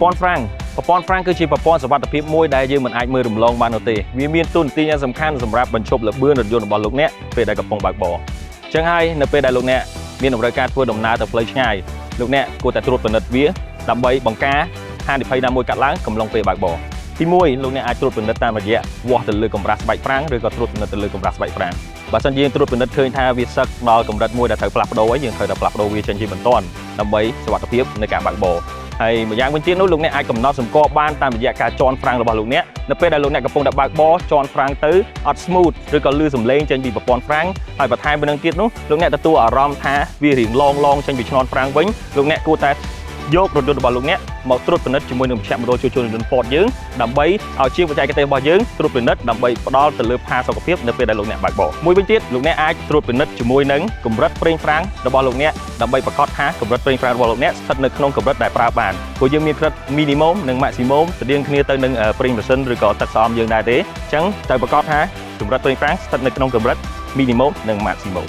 ព័ន្ធហ្វ្រាំងគឺជាប្រព័ន្ធសុវត្ថិភាពមួយដែលយើងមិនអាចមើលរំលងបាននោះទេវាមានតួនាទីយ៉ាងសំខាន់សម្រាប់បញ្ឈប់ល្បឿនរថយន្តរបស់លោកអ្នកពេលដែលកំពុងបើកបរអញ្ចឹងហើយនៅពេលដែលលោកអ្នកមានតម្រូវការធ្វើដំណើរទៅផ្លូវឆ្ងាយលោកអ្នកគួរតែត្រួតពិនិត្យវាដើម្បីបង្ការហានិភ័យណាមួយកាត់ឡើងកំឡុងពេលបើកបរទី1លោកអ្នកអាចត្រួតពិនិត្យតាមរយៈវាស់ទៅលើកម្រាស់ស្បែកហ្វ្រាំងឬក៏ត្រួតពិនិត្យទៅលើកម្រាស់ស្បែកហ្វ្រាំងបើសិនជាយើងត្រួតពិនិត្យឃើញថាវាសឹកដល់កម្រិតមួយដែលត្រូវផ្លាស់ប្ដូរហើយយើងត្រូវតែផ្លាស់ប្ដូរវាចេញជាបន្ទាន់ដើម្បីសុវត្ថិភាពในការបើកបរហើយម្យ៉ាងវិញទៀតនោះលោកអ្នកអាចកំណត់សម្គាល់បានតាមរយៈការជន់ហ្វ្រាំងរបស់លោកអ្នកនៅពេលដែលលោកអ្នកកំពុងតែបើកបរជន់ហ្វ្រាំងទៅអត់ smooth ឬក៏លឺសំឡេងចេញពីប្រព័ន្ធហ្វ្រាំងហើយបន្ថែមពីនឹងទៀតនោះលោកអ្នកទទួលអារម្មណ៍ថាវារៀងឡងចេញពីឆ្នន់ហ្វ្រាំងវិញលោកអ្នកគួរតែយករថយន្តរបស់លោកអ្នកមកត្រួតពិនិត្យជាមួយនឹងមជ្ឈមណ្ឌលជួសជុលរថយន្ត Ford យើងដើម្បីឲ្យជាងបច្ចេកទេសរបស់យើងត្រួតពិនិត្យដើម្បីផ្ដល់ទៅលើផាសុកភាពនៅពេលដែលលោកអ្នកបើកបរមួយវិញទៀតលោកអ្នកអាចត្រួតពិនិត្យជាមួយនឹងកម្រិតប្រេងហ្វ្រាំងរបស់លោកអ្នកដើម្បីប្រាកដថាកម្រិតប្រេងហ្វ្រាំងរបស់លោកអ្នកស្ថិតនៅក្នុងកម្រិតដែលប្រើបានព្រោះយើងមានកម្រិត minimum និង maximum ស្តៀងគ្នាទៅនឹងប្រេងម៉ាស៊ីនឬក៏ទឹកស្រោមយើងដែរទេអញ្ចឹងត្រូវប្រាកដថាកម្រិតប្រេងហ្វ្រាំងស្ថិតនៅក្នុងកម្រិត minimum និង maximum